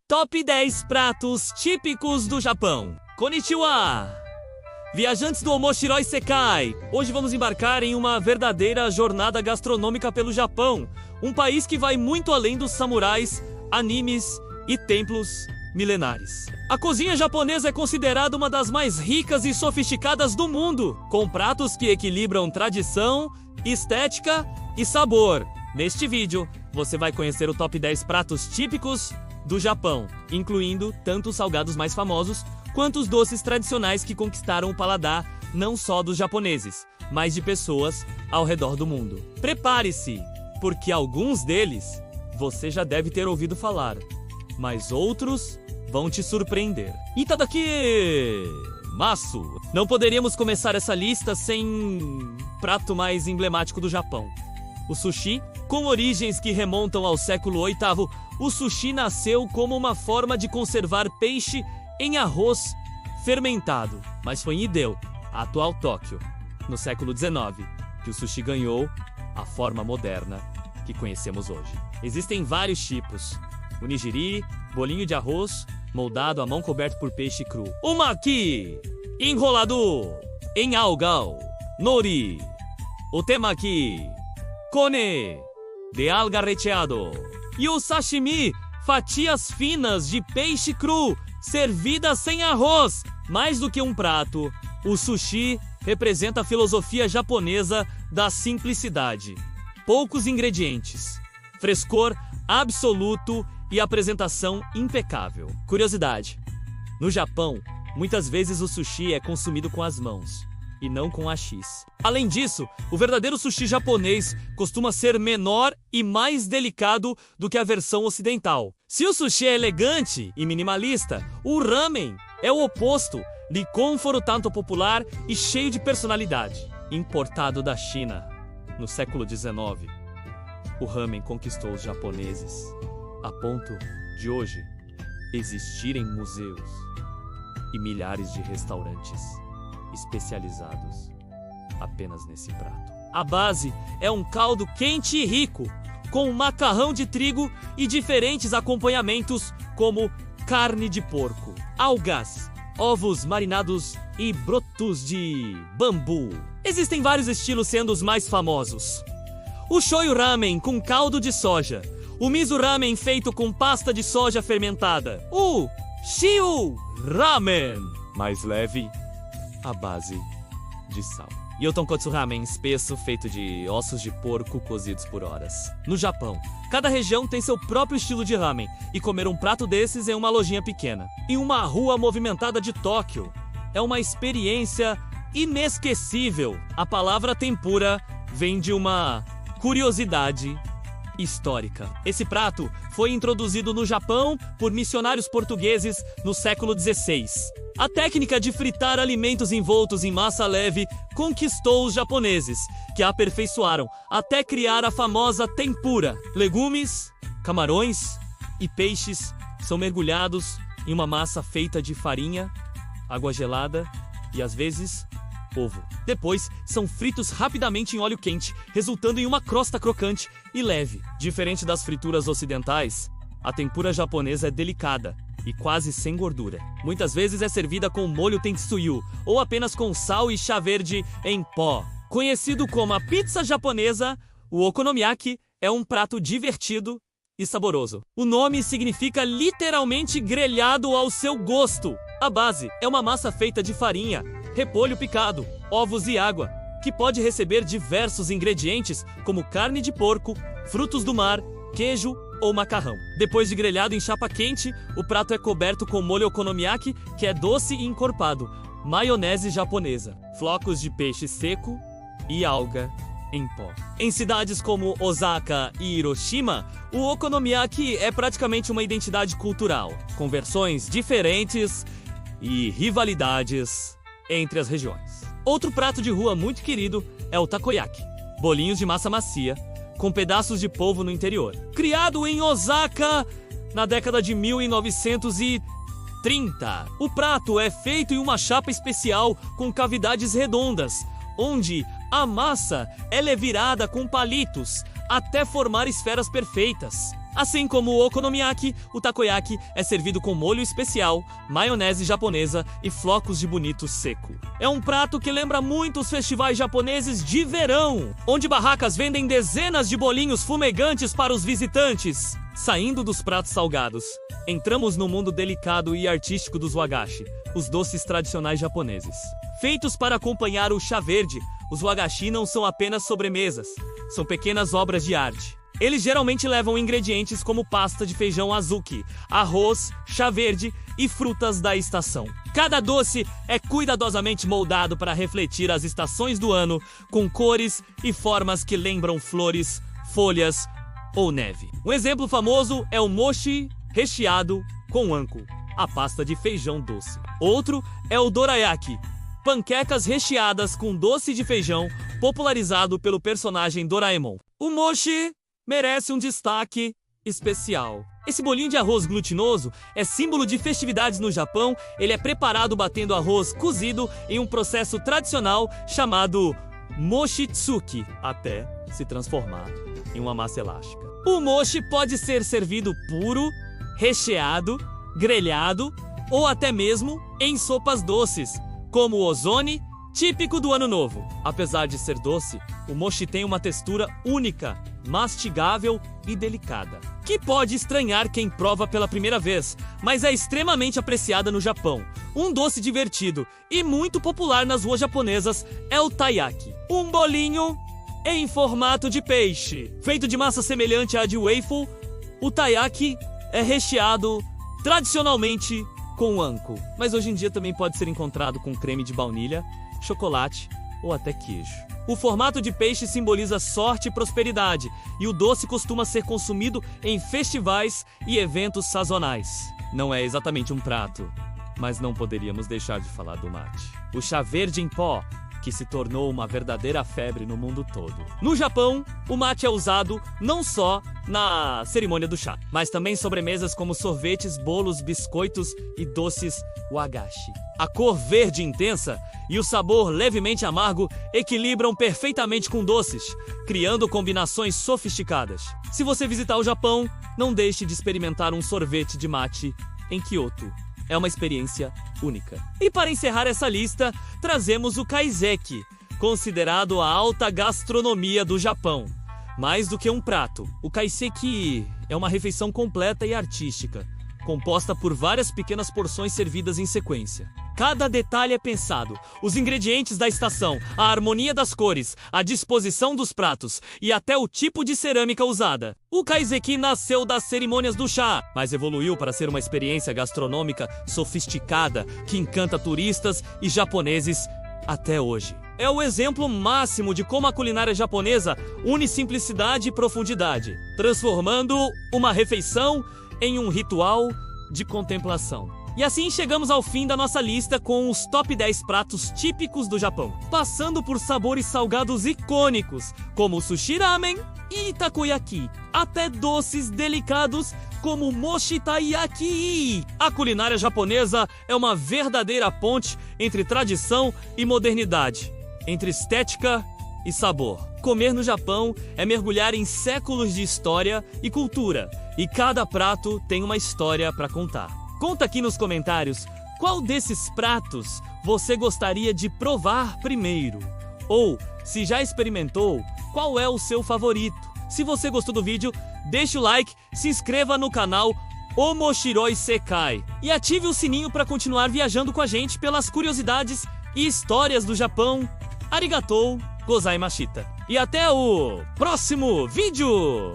Top 10 pratos típicos do Japão. Konnichiwa! Viajantes do Omoshiroi Sekai, hoje vamos embarcar em uma verdadeira jornada gastronômica pelo Japão, um país que vai muito além dos samurais, animes e templos milenares. A cozinha japonesa é considerada uma das mais ricas e sofisticadas do mundo, com pratos que equilibram tradição, estética e sabor. Neste vídeo, você vai conhecer o top 10 pratos típicos do Japão, incluindo tanto os salgados mais famosos quanto os doces tradicionais que conquistaram o paladar não só dos japoneses, mas de pessoas ao redor do mundo. Prepare-se, porque alguns deles você já deve ter ouvido falar, mas outros vão te surpreender. Itadakimasu! Não poderíamos começar essa lista sem prato mais emblemático do Japão. O sushi, com origens que remontam ao século VIII, o sushi nasceu como uma forma de conservar peixe em arroz fermentado, mas foi em Ideo, a atual Tóquio, no século XIX, que o sushi ganhou a forma moderna que conhecemos hoje. Existem vários tipos: o nigiri, bolinho de arroz, moldado à mão coberto por peixe cru; o maki, enrolado em algal, nori; o temaki, kone, de alga recheado; e o sashimi, fatias finas de peixe cru, servidas sem arroz. Mais do que um prato, o sushi representa a filosofia japonesa da simplicidade. Poucos ingredientes, frescor absoluto e apresentação impecável. Curiosidade: no Japão, muitas vezes o sushi é consumido com as mãos e não com hachis. Além disso, o verdadeiro sushi japonês costuma ser menor e mais delicado do que a versão ocidental. Se o sushi é elegante e minimalista, o ramen é o oposto, de conforto tanto popular e cheio de personalidade. Importado da China no século XIX, o ramen conquistou os japoneses, a ponto de hoje existirem museus e milhares de restaurantes especializados apenas nesse prato. A base é um caldo quente e rico, com macarrão de trigo e diferentes acompanhamentos como carne de porco, algas, ovos marinados e brotos de bambu. Existem vários estilos, sendo os mais famosos: o shoyu ramen com caldo de soja, o miso ramen feito com pasta de soja fermentada, o shiu ramen, mais leve, à base de sal, e o tonkotsu ramen espesso, feito de ossos de porco cozidos por horas. No Japão, cada região tem seu próprio estilo de ramen, e comer um prato desses em uma lojinha pequena, em uma rua movimentada de Tóquio, é uma experiência inesquecível. A palavra tempura vem de uma curiosidade histórica. Esse prato foi introduzido no Japão por missionários portugueses no século XVI. A técnica de fritar alimentos envoltos em massa leve conquistou os japoneses, que a aperfeiçoaram até criar a famosa tempura. Legumes, camarões e peixes são mergulhados em uma massa feita de farinha, água gelada e, às vezes, ovo. Depois, são fritos rapidamente em óleo quente, resultando em uma crosta crocante e leve. Diferente das frituras ocidentais, a tempura japonesa é delicada e quase sem gordura. Muitas vezes é servida com molho tentsuyu ou apenas com sal e chá verde em pó. Conhecido como a pizza japonesa, o okonomiyaki é um prato divertido e saboroso. O nome significa literalmente grelhado ao seu gosto. A base é uma massa feita de farinha, repolho picado, ovos e água, que pode receber diversos ingredientes como carne de porco, frutos do mar, queijo ou macarrão. Depois de grelhado em chapa quente, o prato é coberto com molho okonomiyaki, que é doce e encorpado, maionese japonesa, flocos de peixe seco e alga em pó. Em cidades como Osaka e Hiroshima, o okonomiyaki é praticamente uma identidade cultural, com versões diferentes e rivalidades entre as regiões. Outro prato de rua muito querido é o takoyaki, bolinhos de massa macia com pedaços de polvo no interior. Criado em Osaka na década de 1930, o prato é feito em uma chapa especial com cavidades redondas, onde a massa é virada com palitos até formar esferas perfeitas. Assim como o okonomiyaki, o takoyaki é servido com molho especial, maionese japonesa e flocos de bonito seco. É um prato que lembra muito os festivais japoneses de verão, onde barracas vendem dezenas de bolinhos fumegantes para os visitantes. Saindo dos pratos salgados, entramos no mundo delicado e artístico dos wagashi, os doces tradicionais japoneses. Feitos para acompanhar o chá verde, os wagashi não são apenas sobremesas, são pequenas obras de arte. Eles geralmente levam ingredientes como pasta de feijão azuki, arroz, chá verde e frutas da estação. Cada doce é cuidadosamente moldado para refletir as estações do ano, com cores e formas que lembram flores, folhas ou neve. Um exemplo famoso é o mochi recheado com anko, a pasta de feijão doce. Outro é o dorayaki, panquecas recheadas com doce de feijão, popularizado pelo personagem Doraemon. O mochi merece um destaque especial. Esse bolinho de arroz glutinoso é símbolo de festividades no Japão. Ele é preparado batendo arroz cozido em um processo tradicional chamado mochitsuki, até se transformar em uma massa elástica. O mochi pode ser servido puro, recheado, grelhado ou até mesmo em sopas doces, como o ozone, típico do Ano Novo. Apesar de ser doce, o mochi tem uma textura única, mastigável e delicada, que pode estranhar quem prova pela primeira vez, mas é extremamente apreciada no Japão. Um doce divertido e muito popular nas ruas japonesas é o taiyaki, um bolinho em formato de peixe. Feito de massa semelhante à de waffle, o taiyaki é recheado tradicionalmente com anko, mas hoje em dia também pode ser encontrado com creme de baunilha, chocolate ou até queijo. O formato de peixe simboliza sorte e prosperidade, e o doce costuma ser consumido em festivais e eventos sazonais. Não é exatamente um prato, mas não poderíamos deixar de falar do mate. O chá verde em pó, que se tornou uma verdadeira febre no mundo todo. No Japão, o mate é usado não só na cerimônia do chá, mas também em sobremesas como sorvetes, bolos, biscoitos e doces wagashi. A cor verde intensa e o sabor levemente amargo equilibram perfeitamente com doces, criando combinações sofisticadas. Se você visitar o Japão, não deixe de experimentar um sorvete de mate em Kyoto. É uma experiência única. E para encerrar essa lista, trazemos o kaiseki, considerado a alta gastronomia do Japão. Mais do que um prato, o kaiseki é uma refeição completa e artística, composta por várias pequenas porções servidas em sequência. Cada detalhe é pensado, os ingredientes da estação, a harmonia das cores, a disposição dos pratos e até o tipo de cerâmica usada. O kaiseki nasceu das cerimônias do chá, mas evoluiu para ser uma experiência gastronômica sofisticada que encanta turistas e japoneses até hoje. É o exemplo máximo de como a culinária japonesa une simplicidade e profundidade, transformando uma refeição em um ritual de contemplação. E assim chegamos ao fim da nossa lista com os top 10 pratos típicos do Japão, passando por sabores salgados icônicos, como o sushi ramen e takoyaki, até doces delicados como mochi taiyaki. A culinária japonesa é uma verdadeira ponte entre tradição e modernidade, entre estética e sabor. Comer no Japão é mergulhar em séculos de história e cultura, e cada prato tem uma história para contar. Conta aqui nos comentários qual desses pratos você gostaria de provar primeiro. Ou, se já experimentou, qual é o seu favorito. Se você gostou do vídeo, deixe o like, se inscreva no canal Omoshiroi Sekai e ative o sininho para continuar viajando com a gente pelas curiosidades e histórias do Japão. Arigatou gozaimashita. E até o próximo vídeo!